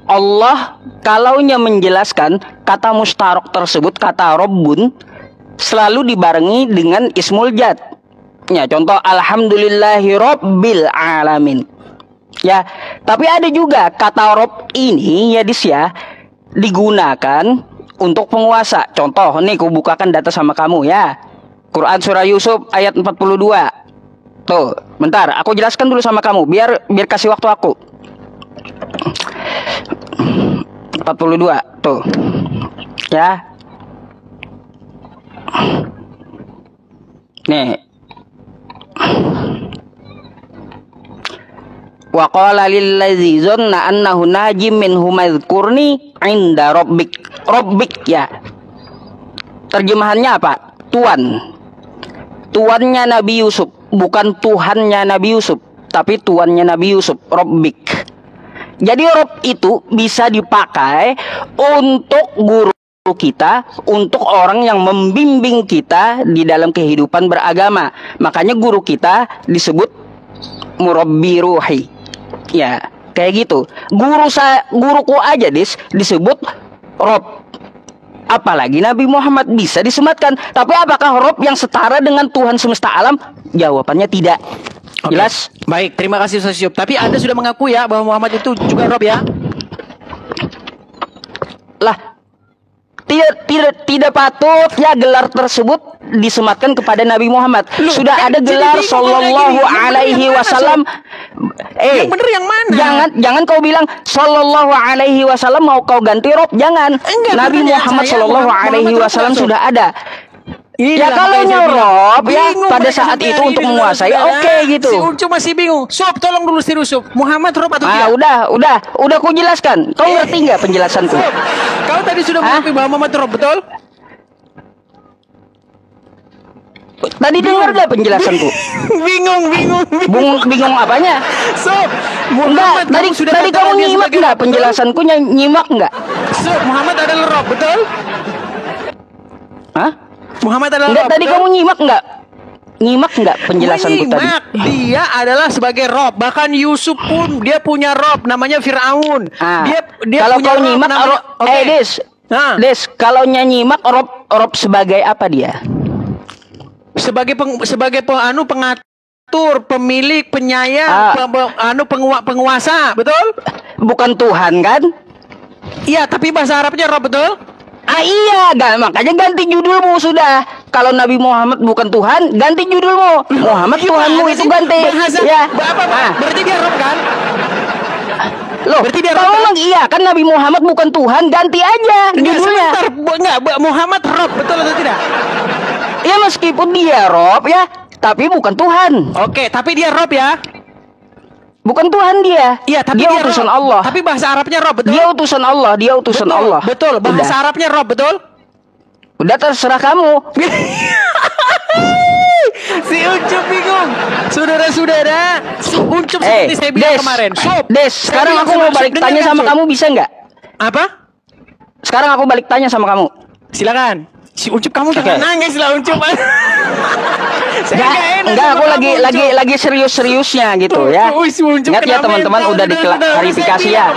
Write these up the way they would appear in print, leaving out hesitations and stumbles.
Allah kalaunya menjelaskan kata mustarok tersebut, kata Rabbun, selalu dibarengi dengan ismul jad. Ya, contoh alhamdulillahi rabbil alamin. Ya, tapi ada juga kata Rabb ini ya dis ya digunakan untuk penguasa. Contoh nih, aku bukakan data sama kamu ya. Quran surah Yusuf ayat 42. Tuh, bentar, aku jelaskan dulu sama kamu biar kasih waktu aku. 42 tuh. Ya. Nih. Wa qala lil ladzi zanna annahu najim minhu madhkurni 'inda rabbik ya. Terjemahannya apa? Tuan. Tuannya Nabi Yusuf, bukan Tuhannya Nabi Yusuf, tapi tuannya Nabi Yusuf, Rabbik. Jadi Rabb itu bisa dipakai untuk guru kita, untuk orang yang membimbing kita di dalam kehidupan beragama. Makanya guru kita disebut murabbi ruhi. Ya, kayak gitu. Guruku aja disebut Rabb. Apalagi Nabi Muhammad bisa disematkan. Tapi apakah Rabb yang setara dengan Tuhan semesta alam? Jawabannya tidak. Jelas? Okay. Baik, terima kasih Ustaz Yusuf. Tapi Anda sudah mengaku ya bahwa Muhammad itu juga Rabb ya? Lah, tidak patut ya gelar tersebut disematkan kepada Nabi Muhammad. Sudah ada gelar sallallahu alaihi wasallam. Yang bener yang mana? Jangan kau bilang sallallahu alaihi wasallam mau kau ganti Rabb, jangan. Enggak, Nabi Muhammad sallallahu alaihi wasallam sudah ada. Ya kalau Rabb ya pada saat itu untuk menguasai, oke gitu. Si Uncu masih bingung. Sob, tolong dulu serius Sob. Muhammad Rabb atau tidak? Udah ku jelaskan. Kau ngerti nggak penjelasanku? Sob, kau tadi sudah mengakui bahwa Muhammad Rabb, betul? Tadi dengar gak penjelasanku? Bingung apanya? Sob, enggak, tadi kamu nyimak nggak penjelasanku? Nyimak nggak? Sob, Muhammad adalah Rabb, betul? Hah? Muhammad adalah enggak, Rabb, tadi kamu nyimak nggak penjelasanku tadi? Dia adalah sebagai Rabb. Bahkan Yusuf pun dia punya Rabb namanya Firaun. Dia kalau punya kau nyimak Des, kalau nyimak Rabb sebagai apa dia? Sebagai pengatur, pemilik, penyayang, penguasa, betul? Bukan Tuhan kan? Iya, tapi bahasa Arabnya Rabb, betul? Iya, makanya ganti judulmu sudah. Kalau Nabi Muhammad bukan Tuhan, ganti judulmu. Muhammad Tuhanmu itu ganti. Ya. Berarti dia Rabb kan? Loh, kalau memang iya kan Nabi Muhammad bukan Tuhan, ganti aja judulnya. Muhammad Rabb, betul atau tidak? Ya meskipun dia Rabb ya, tapi bukan Tuhan. Oke, tapi dia Rabb ya. Bukan Tuhan dia. Iya, tapi dia utusan Rabb. Allah. Tapi bahasa Arabnya Rabb, betul? Dia utusan Allah, betul, Allah. Betul, bahasa Arabnya Rabb, betul? Udah terserah kamu. Si Ucup bingung. Saudara-saudara, Ucup seperti saya bilang kemarin. Sekarang aku mau balik tanya sama kamu, bisa nggak? Apa? Sekarang aku balik tanya sama kamu. Silakan. Si Ucup, kamu jangan nangis lah Ucup. Enggak, aku lagi serius-seriusnya gitu ya. Ingat ya teman-teman, udah diklarifikasi ya.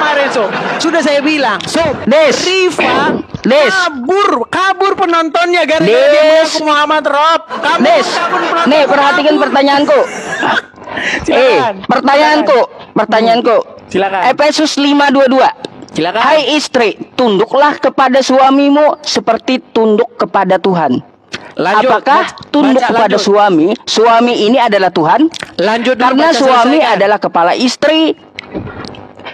Sudah saya bilang. Rifa kabur penontonnya gara-gara aku Muhammad Rabb. Nih perhatikan pertanyaanku. Pertanyaanku. Silakan. Efesus 5:22. Silakan. Hai istri, tunduklah kepada suamimu seperti tunduk kepada Tuhan. Apakah tunduk kepada suami? Suami ini adalah Tuhan. Karena suami adalah kepala istri.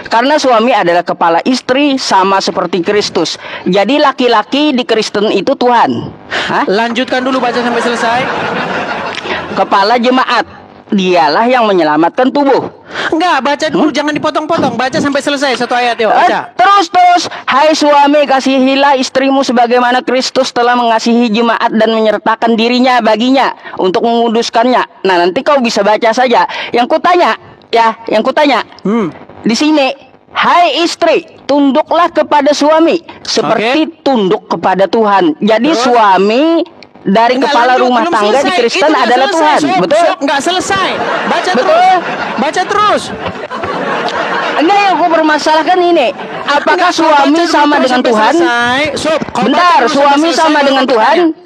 Karena suami adalah kepala istri sama seperti Kristus. Jadi laki-laki di Kristen itu Tuhan. Lanjutkan dulu, baca sampai selesai. Kepala jemaat, dialah yang menyelamatkan tubuh. Enggak, baca dulu, jangan dipotong-potong. Baca sampai selesai satu ayat, yuk. Baca. Terus. Hai suami, kasihilah istrimu sebagaimana Kristus telah mengasihi jemaat dan menyertakan dirinya baginya untuk menguduskannya. Nah, nanti kau bisa baca saja. Yang kutanya. Di sini, hai istri, tunduklah kepada suami seperti tunduk kepada Tuhan. Jadi suami dari Enggak, kepala lanjut, rumah belum tangga di selesai. Kristen Itu nggak adalah selesai, Tuhan. Sob. Betul? Sob, nggak selesai. Baca Betul. terus. Baca terus. Enggak, yang aku permasalahkan ini. Apakah Enggak, kau suami baca dulu sama terus dengan sampai Tuhan? selesai. Sob, kau baca Bentar, dulu sampai suami selesai, sama baru dengan kau Tuhan? bertanya.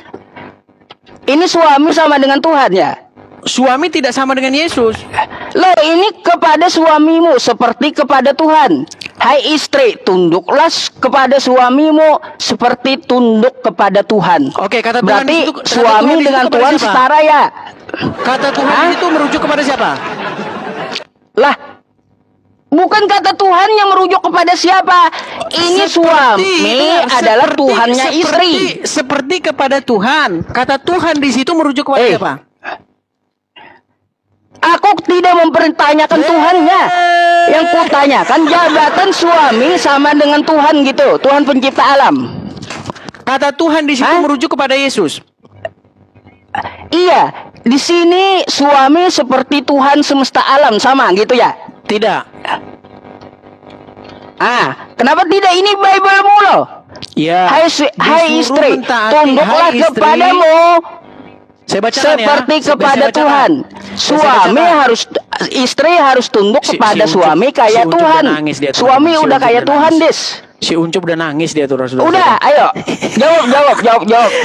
Ini suami sama dengan Tuhan ya? Suami tidak sama dengan Yesus. Loh, ini kepada suamimu seperti kepada Tuhan. Hai istri, tunduklah kepada suamimu seperti tunduk kepada Tuhan. Oke, kata Tuhan Berarti di situ, kata suami Tuhan di situ dengan kepada Tuhan siapa? setara ya? Kata Tuhan Hah? itu merujuk kepada siapa? Lah, bukan kata Tuhan yang merujuk kepada siapa. Ini suami adalah Tuhannya istri. Seperti kepada Tuhan. Kata Tuhan di situ merujuk kepada siapa? Aku tidak mempertanyakan Tuhannya. Yang kutanyakan jabatan suami sama dengan Tuhan gitu. Tuhan pencipta alam. Kata Tuhan di situ merujuk kepada Yesus. Iya, di sini suami seperti Tuhan semesta alam sama gitu ya? Tidak. Kenapa tidak? Ini Bible-mu loh. Ya. Hai istri, tunduklah kepadamu Saya bacakan seperti ya. kepada Saya Tuhan. Suami harus, istri harus tunduk kepada suami kayak Tuhan. Suami udah kayak Tuhan, Des. Si Uncup udah nangis dia tuh, saudara. Udah, ayo.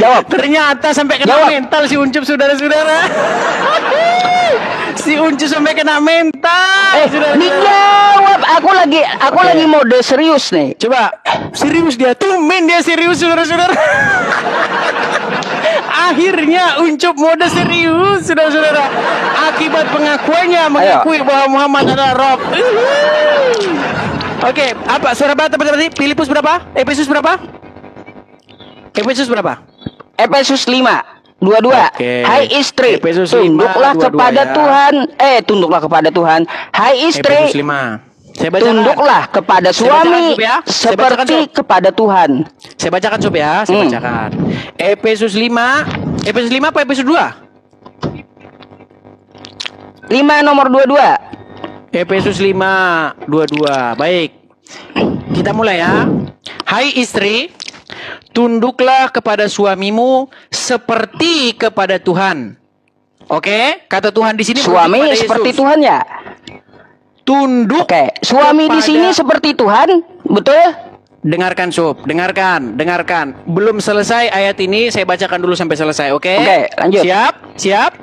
Jawab. Ternyata sampai kena mental si Uncup, saudara-saudara. Si Uncup sampai kena mental. Dijawab. Aku lagi mode serius nih. Coba, serius dia. Tumben dia serius, saudara-saudara. Akhirnya Uncup mode serius, saudara-saudara. Akibat pengakuannya mengakui bahwa Muhammad adalah Rob. Oke, apa surah berapa tadi? Filipus berapa? Efesus berapa? Efesus berapa? Efesus 5:22. Hai istri, Efesus 5:22 tunduklah kepada ya. Tuhan. Tunduklah kepada Tuhan. Hai istri, Efesus 5. Saya bacakan. tunduklah kepada suami bacakan, Sob, ya. seperti kepada Tuhan. Saya bacakan, Sob, ya. Saya bacakan. Efesus 5. Efesus 5 apa Efesus 2? 5 nomor 22. Efesus 5:22. Baik. Kita mulai ya. Hai istri, tunduklah kepada suamimu seperti kepada Tuhan. Oke, kata Tuhan di sini Suami kepada seperti Yesus. Tuhan ya? Tunduk. Oke, suami di sini seperti Tuhan, betul? Dengarkan, Sob, dengarkan. Belum selesai ayat ini, saya bacakan dulu sampai selesai, oke? Oke, lanjut. Siap.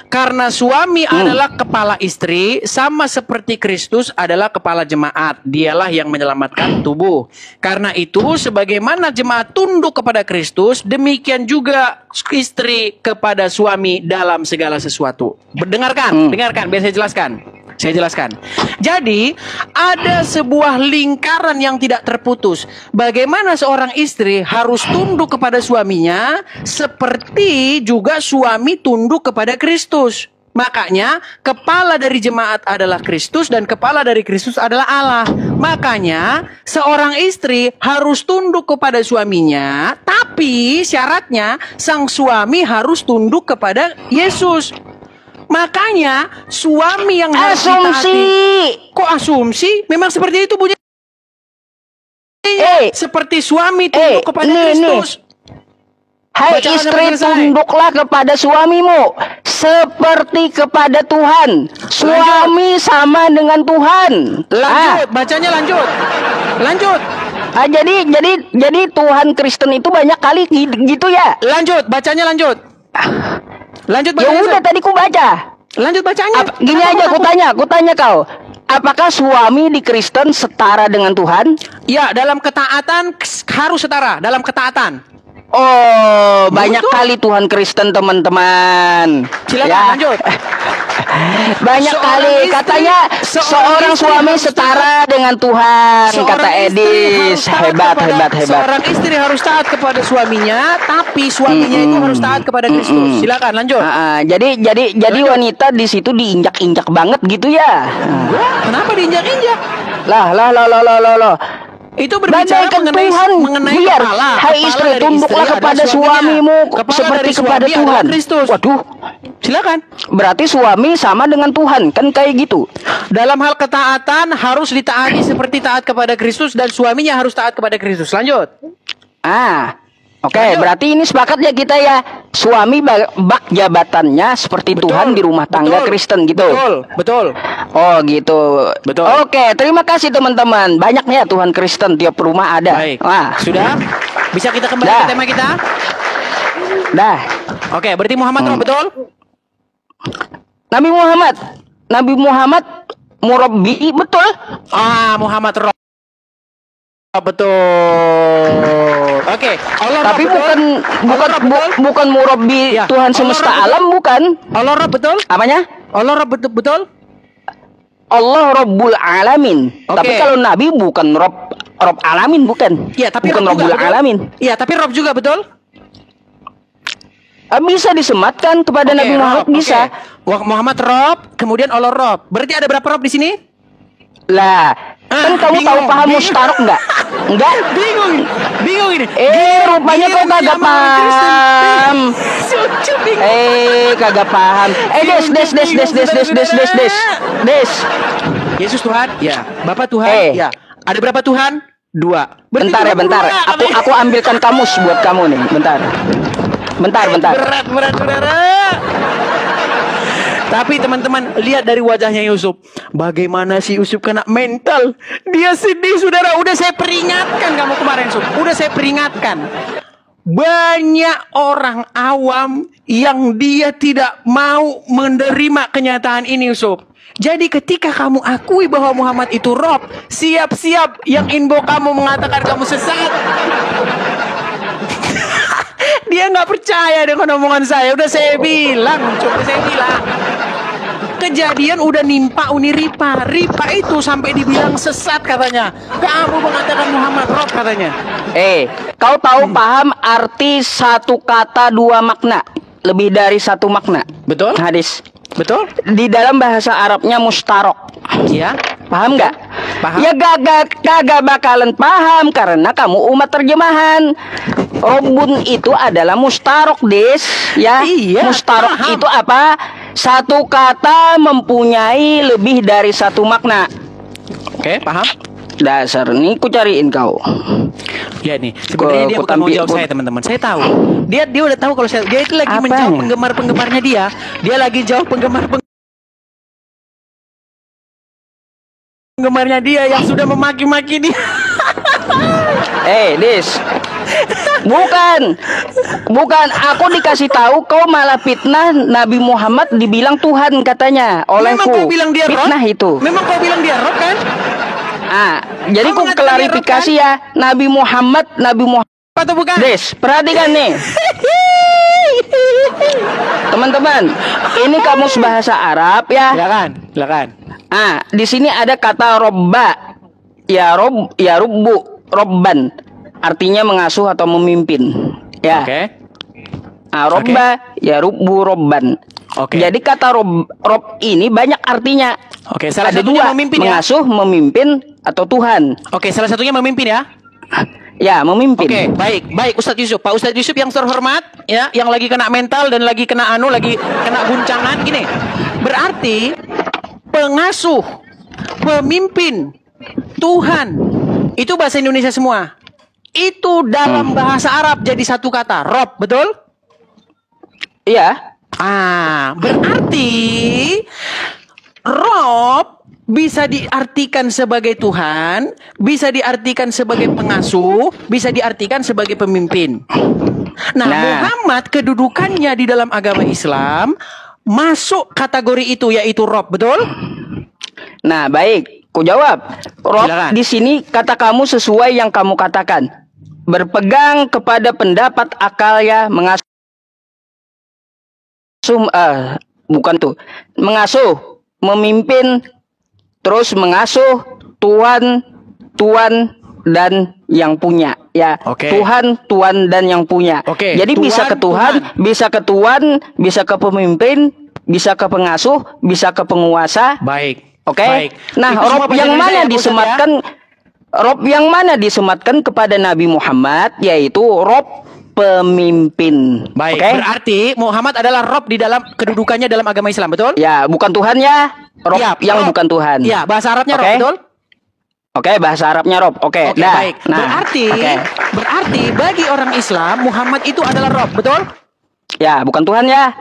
Karena suami adalah kepala istri, sama seperti Kristus adalah kepala jemaat. Dialah yang menyelamatkan tubuh. Karena itu, sebagaimana jemaat tunduk kepada Kristus, demikian juga istri kepada suami dalam segala sesuatu. Dengarkan, biar saya jelaskan. Jadi, ada sebuah lingkaran yang tidak terputus. Bagaimana seorang istri harus tunduk kepada suaminya, seperti juga suami tunduk kepada Kristus. Makanya, kepala dari jemaat adalah Kristus dan kepala dari Kristus adalah Allah. Makanya, seorang istri harus tunduk kepada suaminya, tapi syaratnya sang suami harus tunduk kepada Yesus. Makanya suami yang harus ditaati. Kok asumsi? Memang seperti itu bunyinya. Seperti suami tunduk kepada Kristus. Hai istri, tunduklah kepada suamimu seperti kepada Tuhan. Suami sama dengan Tuhan. Lanjut, bacanya lanjut. Jadi Tuhan Kristen itu banyak kali gitu ya. Lanjut, bacanya lanjut. Ya udah tadi ku baca. Lanjut bacanya. Gini aja ku tanya kau. Apakah suami di Kristen setara dengan Tuhan? Ya, dalam ketaatan harus setara, dalam ketaatan. Oh, banyak kali Tuhan Kristen, teman-teman. Silakan lanjut. Banyak kali katanya seorang suami setara dengan Tuhan, kata Edis. Hebat. Seorang istri harus taat kepada suaminya, tapi suaminya itu harus taat kepada Kristus. Silakan lanjut. Jadi wanita di situ diinjak-injak banget gitu ya. Kenapa diinjak-injak? Lah. Itu berbicara mengenai biar, kepala. Hai istri, tunduklah kepada suamimu seperti kepada Tuhan. Waduh. Silakan. Berarti suami sama dengan Tuhan, kan kayak gitu. Dalam hal ketaatan harus ditaati seperti taat kepada Kristus, dan suaminya harus taat kepada Kristus. Lanjut. Oke, Lanjut. berarti ini sepakat ya kita ya. Suami bak jabatannya seperti Betul, Tuhan di rumah tangga betul, Kristen gitu. Betul. Oh gitu. Betul. Oke, terima kasih teman-teman. Banyaknya Tuhan Kristen tiap rumah ada. Baik. Wah, Sudah? Bisa kita kembali Dah. ke tema kita? dah. Oke, berarti Muhammad roh, betul? Nabi Muhammad murabbi, betul? Muhammad roh. Betul. Oke, Allah roh, Tapi betul? bukan Allah roh, betul? bukan murabbi Ya, Tuhan Allah semesta roh, betul? alam, bukan? Allah roh, betul? Apanya? Allah roh, betul? Allah Rabbul Alamin. Oke. Tapi kalau Nabi bukan Rob Alamin, bukan? Iya, tapi bukan roh juga, Rabbul betul? Alamin. Iya, tapi roh juga, betul? Bisa disematkan kepada Nabi Muhammad, roh, bisa. oke. Muhammad roh, kemudian Allah roh. Berarti ada berapa roh di sini? Lah, kan kamu bingung, tahu paham bingung. mustarok nggak? Enggak? Bingung ini. Rupanya kau kagak paham. Kagak paham. Des. Yesus Tuhan, ya. Bapak Tuhan, ya. Ada berapa Tuhan? 2. Bentar ya, bentar. Aku ambilkan kamus buat kamu nih. Bentar. Berat. Tapi teman-teman, lihat dari wajahnya Yusuf. Bagaimana si Yusuf kena mental. Dia sedih, saudara. Udah saya peringatkan kamu kemarin, Yusuf. Udah saya peringatkan. Banyak orang awam yang dia tidak mau menerima kenyataan ini, Yusuf. Jadi ketika kamu akui bahwa Muhammad itu Rob, siap-siap yang inbox kamu mengatakan kamu sesat. Dia nggak percaya dengan omongan saya. Udah saya bilang. Kejadian udah nimpa Uni Ripa. Ripa itu sampai dibilang sesat katanya. Kamu mengatakan Muhammad Rob katanya. Kau tahu paham arti satu kata dua makna? Lebih dari satu makna. Betul? Hadis. Betul? Di dalam bahasa Arabnya mustarok. Iya. Paham nggak? Paham. Ya kagak bakalan paham karena kamu umat terjemahan. Robun itu adalah mustarok, Des. Ya. Iya, Mustarok paham. itu apa? Satu kata mempunyai lebih dari satu makna. Oke, paham? Dasar nih, ku cariin kau. Ya nih, sebenarnya dia bukan mau jawab saya, teman-teman. Saya tahu. Dia udah tahu kalau dia itu lagi Apanya? menjawab penggemar-penggemarnya dia. Dia lagi jawab penggemarnya dia yang sudah memaki-maki dia. Dis. Bukan, aku dikasih tahu kau malah fitnah Nabi Muhammad dibilang Tuhan katanya olehku. Memang kau bilang dia fitnah roh? itu. Memang kau bilang dia roh kan? Jadi Kau ku mengatakan klarifikasi dia roh, ya, Nabi Muhammad Atau bukan? Des, perhatikan nih. Teman-teman, ini kamus bahasa Arab ya. Silakan. Di sini ada kata robba. Ya rubbu, robban. Artinya mengasuh atau memimpin. Ya. Oke. Robba, ya rubbu, robban. Oke. Jadi kata rob ini banyak artinya. Oke, salah Ada satunya dua, memimpin ya. mengasuh, memimpin, atau Tuhan. Oke, salah satunya memimpin ya. Ya, memimpin. Oke, baik Ustadz Yusuf. Pak Ustadz Yusuf yang terhormat, ya, yang lagi kena mental dan lagi kena lagi kena guncangan gini. Berarti pengasuh, pemimpin, Tuhan, itu bahasa Indonesia semua. Itu dalam bahasa Arab jadi satu kata, Rob, betul? Iya. Berarti Rob bisa diartikan sebagai Tuhan, bisa diartikan sebagai pengasuh, bisa diartikan sebagai pemimpin. Nah, Muhammad kedudukannya di dalam agama Islam masuk kategori itu, yaitu Rob, betul? Nah, baik, ku jawab. Rob, Silakan. di sini kata kamu sesuai yang kamu katakan. Berpegang kepada pendapat akal ya, mengasuh bukan tuh. Mengasuh, memimpin, terus mengasuh Tuhan dan yang punya ya. Oke. Tuhan dan yang punya. Oke. Jadi bisa ke Tuhan, bisa ke Tuhan, bisa ke pemimpin, bisa ke pengasuh, bisa ke penguasa. Baik. Oke. Baik. Nah, Itu semua Rob bahasa yang Indonesia mana ya, Pak Ustadz, disematkan? Rob yang mana disematkan kepada Nabi Muhammad, yaitu Rob pemimpin. Baik. Oke? Berarti Muhammad adalah Rob di dalam kedudukannya dalam agama Islam, betul? Ya, bukan Tuhan ya. Rob Iya, yang Rob. bukan Tuhan. Iya, bahasa Arabnya Oke? Rob, betul? Oke, bahasa Arabnya Rob. Oke, Oke, dah. baik. Nah, oke. Berarti bagi orang Islam Muhammad itu adalah Rob, betul? Ya, bukan Tuhan ya.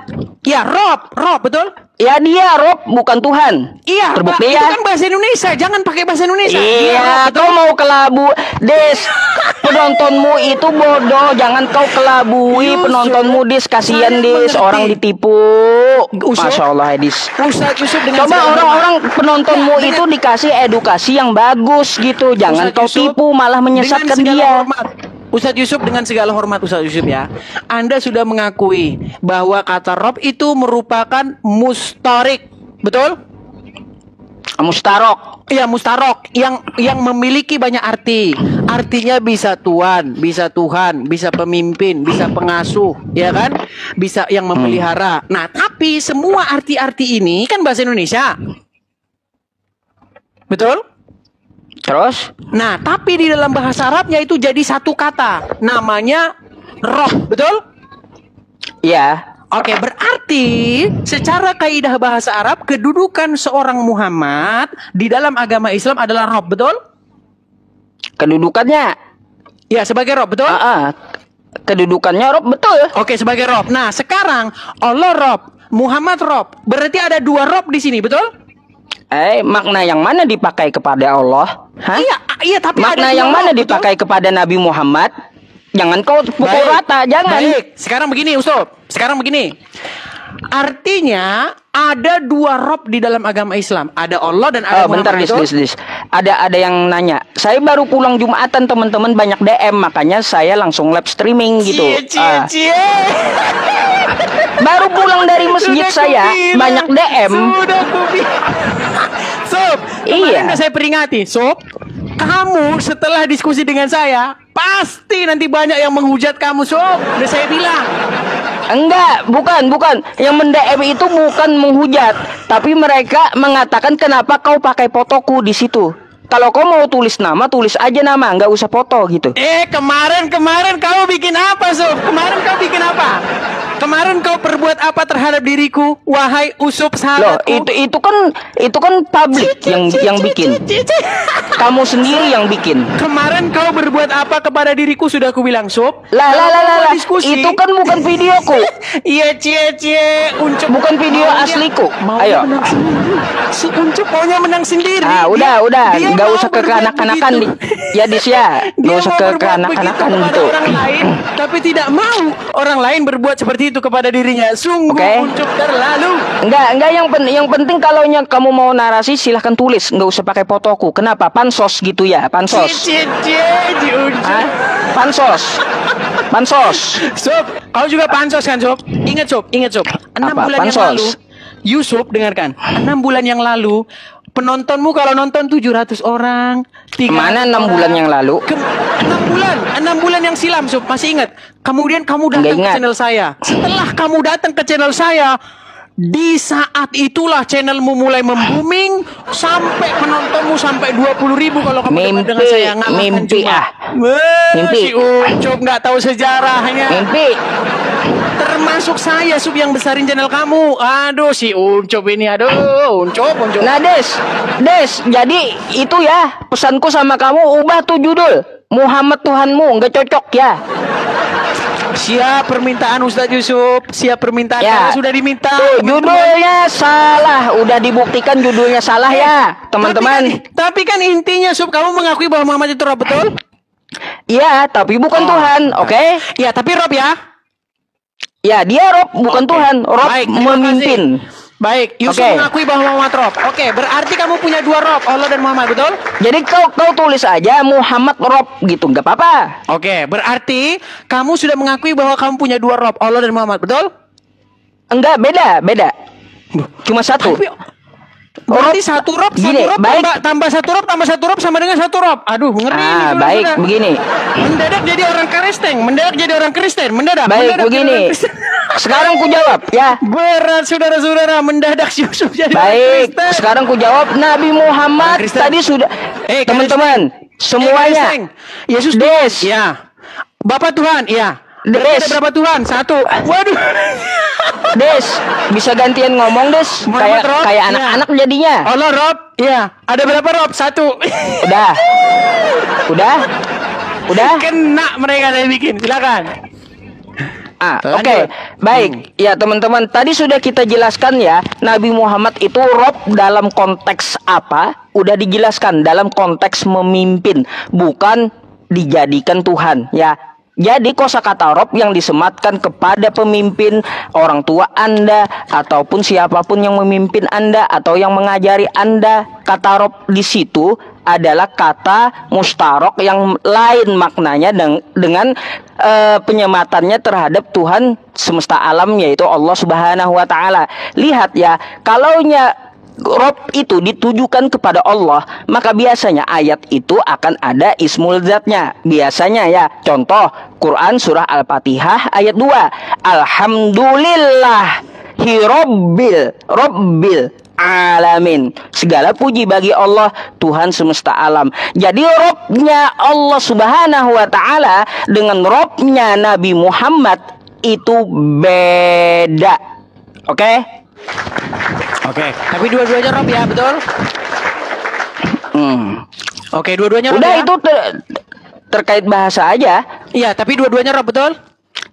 Ya, Rob, betul? Ya dia Rob, bukan Tuhan. Iya, terbukti itu ya. kan bahasa Indonesia. Jangan pakai bahasa Indonesia. Iya, kau mau kelabu, Des. Penontonmu itu bodoh. Jangan kau kelabui Yusuf, penontonmu, Des. Kasihan, saya Des. mengerti. Orang ditipu. Yusuf. Masya Allah, Des. Ustaz Yusuf dengan Coba segala orang-orang hormat. penontonmu Ya, itu dikasih edukasi yang bagus gitu. Jangan Ustaz kau Yusuf, tipu, malah menyesatkan dengan segala dia. hormat. Ustadz Yusuf, dengan segala hormat Ustadz Yusuf ya, Anda sudah mengakui bahwa kata Rob itu merupakan mustarik, betul? Mustarok. Iya, mustarok yang memiliki banyak arti. Artinya bisa tuan, bisa Tuhan, bisa pemimpin, bisa pengasuh, ya kan? Bisa yang memelihara. Nah, tapi semua arti-arti ini kan bahasa Indonesia. Betul? Terus? Nah, tapi di dalam bahasa Arabnya itu jadi satu kata, namanya Rob, betul? Iya. Oke, berarti secara kaidah bahasa Arab, kedudukan seorang Muhammad di dalam agama Islam adalah Rob, betul? Kedudukannya. Ya, sebagai Rob, betul? Kedudukannya Rob, betul. Oke, sebagai Rob. Nah, sekarang Allah Rob, Muhammad Rob. Berarti ada dua Rob di sini, betul? Makna yang mana dipakai kepada Allah? Hah? Iya, tapi makna ada yang dua mana Rob, betul? dipakai kepada Nabi Muhammad? Jangan kau pukul rata, jangan. Baik, sekarang begini Ustaz. Sekarang begini. Artinya ada dua Rob di dalam agama Islam. Ada Allah dan ada bentar, Muhammad. Dis. Ada yang nanya. Saya baru pulang Jumatan, teman-teman banyak DM, makanya saya langsung live streaming gitu. Cie. Baru pulang dari masjid saya, banyak DM. Sudah Sob, kemarin udah saya peringati, Sob. Kamu setelah diskusi dengan saya, pasti nanti banyak yang menghujat kamu, Sob. Udah saya bilang. Enggak, bukan. Yang mendm itu bukan menghujat, tapi mereka mengatakan kenapa kau pakai fotoku di situ. Kalau kau mau tulis nama, tulis aja nama, nggak usah foto gitu. Kemarin kau bikin apa, Sob? Kemarin kau bikin apa? Kemarin kau perbuat apa terhadap diriku, wahai Usup sahabatku? Loh, itu kan publik yang bikin. Kamu sendiri yang bikin. Kemarin kau berbuat apa kepada diriku sudah aku bilang, Sob. Lah. Diskusi. Itu kan bukan videoku. Iya, cie. Uncup. Bukan video asliku. Ayo. Si Uncup maunya menang sendiri. Udah. Dia Nggak mau usah ke berbuat kanak-kanakan. begitu. Ya, Dis ya. Dia Nggak usah mau ke berbuat kanak-kanakan begitu gitu. kepada orang lain, tapi tidak mau orang lain berbuat seperti itu kepada dirinya. Sungguh Uncup terlalu. Enggak, yang penting kalau kamu mau narasi silahkan tulis, nggak usah pakai fotoku. Kenapa? Pansos gitu ya, pansos. Cie, di Uncup. Pansos. Sob, kau juga pansos kan, Sob? Ingat, Sob. 6 Apa? bulan Pansos? yang lalu, Yusuf, dengarkan. 6 bulan yang lalu, penontonmu kalau nonton 700 orang. Kemana 6 bulan yang lalu? 6 bulan yang silam, Sob. Masih ingat? Kemudian kamu datang ke ingat. channel saya. Setelah kamu datang ke channel saya, di saat itulah channelmu mulai membuming sampai penontonmu sampai 20.000 kalau kamu dekat dengan saya ngalahkan mimpi Juma. Mimpi. Si Ucup nggak tahu sejarahnya. Mimpi. Termasuk saya Sub yang besarin channel kamu. Aduh si Ucup ini, Ucup. Nah, Des, jadi itu ya pesanku sama kamu, ubah tuh judul. Muhammad Tuhanmu, nggak cocok ya. Siap permintaan Ustadz Yusuf. Siap permintaan Ya. karena sudah diminta. Tuh, judulnya salah, udah dibuktikan judulnya salah ya, teman-teman. Tapi kan intinya Sub, kamu mengakui bahwa Muhammad itu Rob, betul? Iya, tapi bukan Tuhan, oke? Ya, tapi Rob ya. Ya, dia Rob, bukan Oke. Tuhan. Rob Baik, terima memimpin. Baik, Yusuf Oke. mengakui bahwa Muhammad Rob. Oke, berarti kamu punya dua Rob, Allah dan Muhammad, betul? Jadi kau tulis aja Muhammad Rob gitu, nggak apa-apa. Oke, berarti kamu sudah mengakui bahwa kamu punya dua Rob, Allah dan Muhammad, betul? Enggak, beda. Cuma satu. Berarti satu Rob, Gini, baik. tambah satu Rob sama dengan satu Rob. Aduh, ngeri ini. Baik, saudara. begini. Mendadak jadi orang Kristen, mendadak. Baik, jadi begini. orang Kristen. Sekarang ku jawab ya. Berat saudara-saudara, mendadak si Yusuf jadi orang Baik, Kristen. sekarang ku jawab. Nabi Muhammad Orang Kristen. tadi sudah. Kristen. Teman-teman, semuanya. Yesus Des. Tuhan, ya. Bapak Tuhan, ya. Berarti ada Des, berapa Tuhan? Satu. Waduh. Des, bisa gantian ngomong Des, Muhammad Rob, kayak ya. anak-anak jadinya. Allah Rob. Iya. Ada berapa Rob? Satu. Udah, udah. Kena mereka saya bikin. Silakan. Lanjut. Oke, baik. Ya teman-teman, tadi sudah kita jelaskan ya, Nabi Muhammad itu Rob dalam konteks apa? Udah dijelaskan dalam konteks memimpin, bukan dijadikan Tuhan ya. Jadi kosakata Rob yang disematkan kepada pemimpin, orang tua Anda, ataupun siapapun yang memimpin Anda atau yang mengajari Anda, kata Rob di situ adalah kata mustarok yang lain maknanya dengan penyematannya terhadap Tuhan semesta alam, yaitu Allah Subhanahu wa taala. Lihat ya, kalaunya Rob itu ditujukan kepada Allah, maka biasanya ayat itu akan ada ismul zatnya. Biasanya ya, contoh Quran surah Al-Fatihah ayat 2. Alhamdulillahi rabbil alamin. Segala puji bagi Allah, Tuhan semesta alam. Jadi Robnya Allah Subhanahu wa ta'ala dengan Robnya Nabi Muhammad itu beda. Oke? Oke. Tapi dua-duanya Rob ya, betul? Oke, dua-duanya Rob Udah ya? itu terkait bahasa aja. Iya, tapi dua-duanya Rob, betul?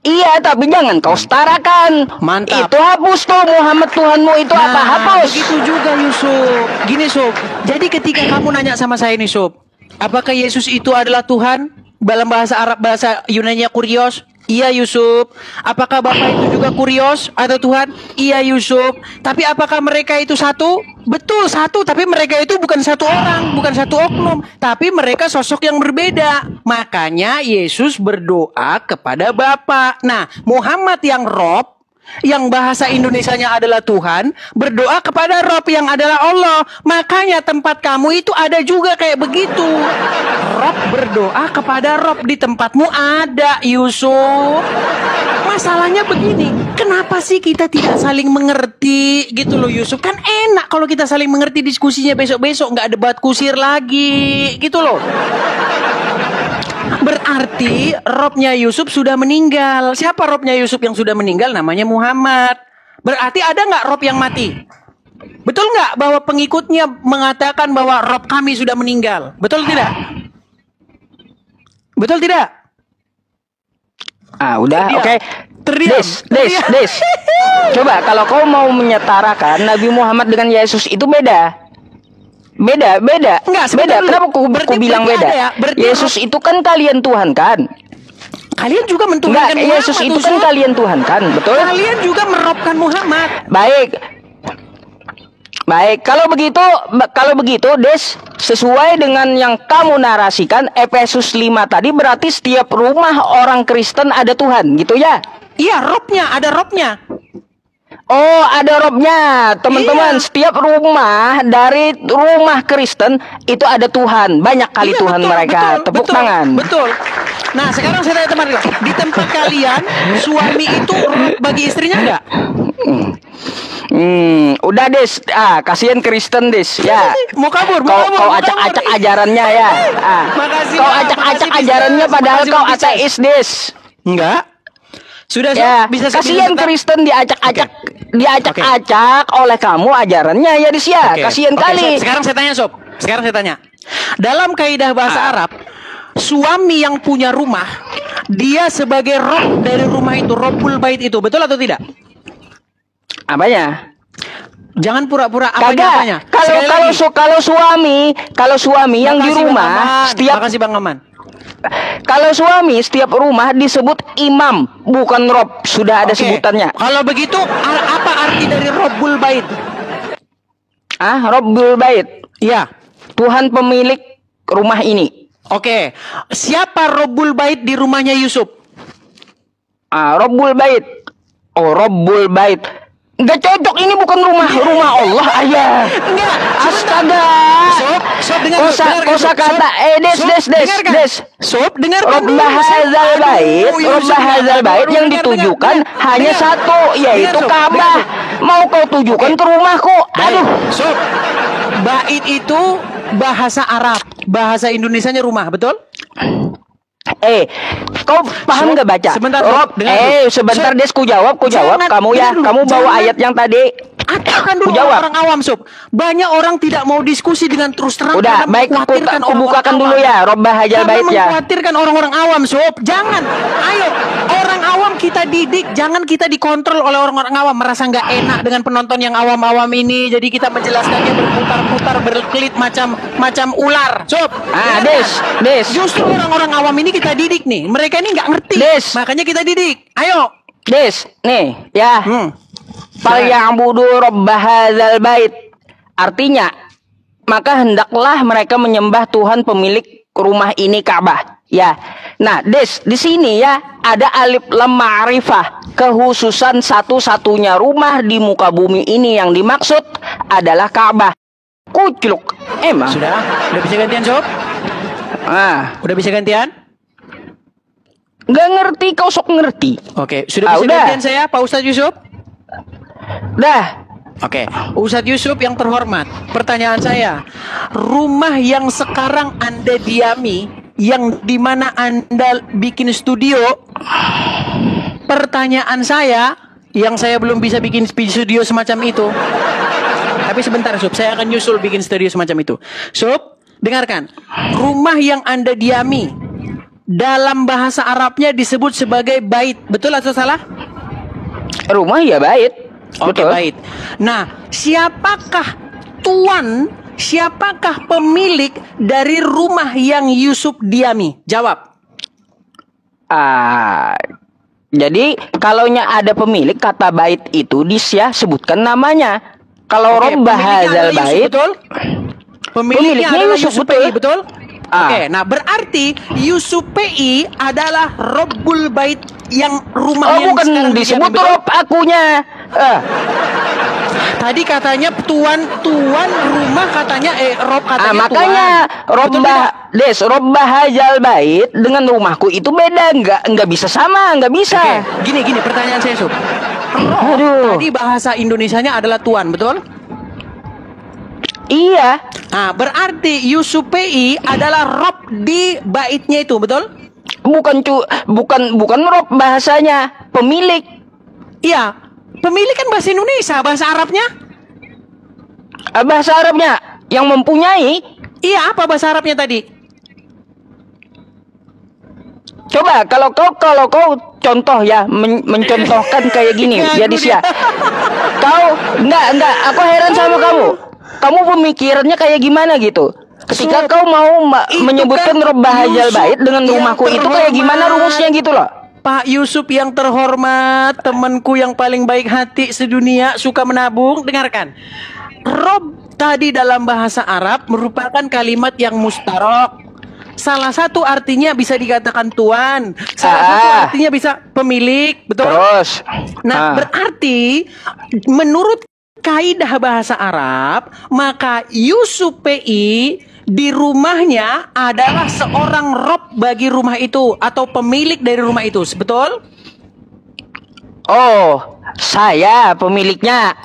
Iya, tapi jangan kau setarakan. Mantap. Itu hapus tuh, Muhammad Tuhanmu itu apa? Hapus. Begitu juga Yusuf. Gini Sob, jadi ketika kamu nanya sama saya nih Sob, apakah Yesus itu adalah Tuhan? Dalam bahasa Arab, bahasa Yunani kurios. Iya Yusuf. Apakah Bapak itu juga kurios atau Tuhan? Iya Yusuf. Tapi apakah mereka itu satu? Betul satu, tapi mereka itu bukan satu orang, bukan satu oknum, tapi mereka sosok yang berbeda. Makanya Yesus berdoa kepada Bapa. Nah, Muhammad yang Rob, yang bahasa Indonesianya adalah Tuhan, berdoa kepada Rob yang adalah Allah. Makanya tempat kamu itu ada juga kayak begitu. Rob berdoa kepada Rob, di tempatmu ada Yusuf. Masalahnya begini, kenapa sih kita tidak saling mengerti gitu loh Yusuf? Kan enak kalau kita saling mengerti, diskusinya besok-besok nggak debat kusir lagi gitu loh. Berarti Robnya Yusuf sudah meninggal. Siapa Robnya Yusuf yang sudah meninggal? Namanya Muhammad. Berarti ada nggak Rob yang mati? Betul nggak bahwa pengikutnya mengatakan bahwa Rob kami sudah meninggal? Betul tidak? Betul tidak? Udah, Terdiam. oke. Terdiam. Des. Coba kalau kau mau menyetarakan Nabi Muhammad dengan Yesus itu beda. Beda. Enggak, beda. dulu. Kenapa ku bilang berarti beda? ada ya? Berarti Yesus itu kan kalian Tuhan kan? Kalian juga Enggak, mentuhankan Muhammad. Yesus itu kan Yusuf. kalian Tuhan kan? Betul? Kalian juga merobkan Muhammad. Baik, kalau begitu, Des, sesuai dengan yang kamu narasikan Efesus 5 tadi, berarti setiap rumah orang Kristen ada Tuhan, gitu ya? Iya, ada robnya. Oh, ada robnya, teman-teman. Iya. Setiap rumah dari rumah Kristen itu ada Tuhan. Banyak kali Iya, Tuhan betul, mereka. Tepuk tangan. Betul. Nah, sekarang saya tanya teman, di tempat kalian suami itu rob bagi istrinya enggak? Udah Des, kasihan Kristen Des, ya. Mau kabur. Kau acak-acak ajarannya ya. Makasih, Kau Bang. acak-acak Makasih, ajarannya Bisnes. padahal Makasih, kau Bang, Bisnes. ateis Des. Enggak. Sudah Ya, bisa kasihan tetap- Kristen diacak-acak oleh kamu ajarannya ya Des ya. Oke. Kasihan Oke, kali. Sob. Sekarang saya tanya. Dalam kaidah bahasa Arab, suami yang punya rumah, dia sebagai rob dari rumah itu, robul bait itu, betul atau tidak? Apanya? Jangan pura-pura apanya. Kagak. Kalau suami yang di rumah Makasih Bang Aman. kalau suami setiap rumah disebut imam, bukan rob. Sudah ada Oke. sebutannya. Kalau begitu apa arti dari robul bait? Robbul bait. Iya. Tuhan pemilik rumah ini. Oke. Siapa robul bait di rumahnya Yusuf? Robbul bait. Robbul bait. Nggak cocok, ini bukan rumah Allah ayah. Enggak. Astaga. Sob dengar. Kosa kata des. Sob dengar. Robbah hazal bait yang ditujukan hanya satu, yaitu Ka'bah. Mau kau tujukan ke rumahku? Aduh. Sob, bait itu bahasa Arab, bahasa Indonesianya rumah, betul? Kau paham nggak baca? Sebentar, Rob, dengar. sebentar Des, ku jawab. Jangan, Kamu ya, dengar dulu. kamu bawa Jangan. ayat yang tadi. Katakan dulu Ku jawab. orang awam, Sob. Banyak orang tidak mau diskusi dengan terus terang. Udah, karena baik, mengkhawatirkan ku bukakan orang-orang dulu awam. ya, Robbah Hajal Karena Bait ya. mengkhawatirkan orang-orang awam, Sob. Jangan. Ayo, orang awam kita didik. Jangan kita dikontrol oleh orang-orang awam. Merasa nggak enak dengan penonton yang awam-awam ini. Jadi kita menjelaskannya berputar-putar, berkelit macam ular, Sob. Des. Justru orang-orang awam ini kita didik nih. Mereka ini nggak ngerti. Des. Makanya kita didik. Ayo. Des, nih, ya. Fal Jangan. ya'budu Rabbah hadzal bait. Artinya, maka hendaklah mereka menyembah Tuhan pemilik rumah ini, Ka'bah. Ya. Nah, Des, di sini ya ada alif lam ma'rifah, kekhususan satu-satunya rumah di muka bumi ini yang dimaksud adalah Ka'bah. Kucluk. Emang. Sudah bisa gantian, Sob? Udah bisa gantian? Nggak ngerti, kau sok ngerti. Oke, sudah bisa udah. gantian saya, Pak Ustadz Yusuf? Dah. Oke, Ustadz Yusuf yang terhormat, pertanyaan saya, rumah yang sekarang Anda diami, yang dimana Anda bikin studio, pertanyaan saya, yang saya belum bisa bikin studio semacam itu, tapi sebentar, Sob, saya akan nyusul bikin studio semacam itu. Sob, dengarkan, rumah yang Anda diami, dalam bahasa Arabnya disebut sebagai bait, betul atau salah? Rumah ya bait. Oke, Betul. baik. Nah, siapakah pemilik dari rumah yang Yusuf diami? Jawab. Jadi kalaunya ada pemilik, kata bait itu disya sebutkan namanya. Kalau Oke, Rabbah pemiliknya hadzal adalah Yusuf, bait, betul? Pemiliknya adalah Yusuf, Yusuf betul. PI, betul? Ah. Oke, nah berarti Yusuf PI adalah Rabbul Bait yang rumah yang bukan sekarang disebut didiami, betul? Rob akunya. Tadi katanya tuan rumah katanya Rob katanya Makanya tuan. Betul tidak? Rabbah hadzal bait dengan rumahku itu beda, nggak bisa sama, nggak bisa. Oke, gini pertanyaan saya, Sob. Aduh. Tadi bahasa Indonesianya adalah tuan, betul? Iya. Nah, berarti Yusuf PI adalah Rob di baitnya itu, betul? Bukan Rob bahasanya, pemilik. Iya. Pemilik kan bahasa Indonesia, bahasa Arabnya? Bahasa Arabnya yang mempunyai. Iya, apa bahasa Arabnya tadi? Coba kalau kau contoh ya, mencontohkan kayak gini, ya Disya. Kau enggak, aku heran sama kamu. Kamu pemikirannya kayak gimana gitu? Ketika kau mau menyebutkan kan Rabbah hadzal Yusuf bait dengan yang rumahku itu kayak gimana rumusnya gitu loh. Pak Yusuf yang terhormat, temanku yang paling baik hati sedunia, suka menabung, dengarkan. Rob tadi dalam bahasa Arab merupakan kalimat yang mustarok. Salah satu artinya bisa dikatakan tuan, salah satu artinya bisa pemilik, betul? Terus. Nah, berarti menurut kaidah bahasa Arab, maka Yusuf PI di rumahnya adalah seorang rob bagi rumah itu atau pemilik dari rumah itu, betul? Oh, saya pemiliknya.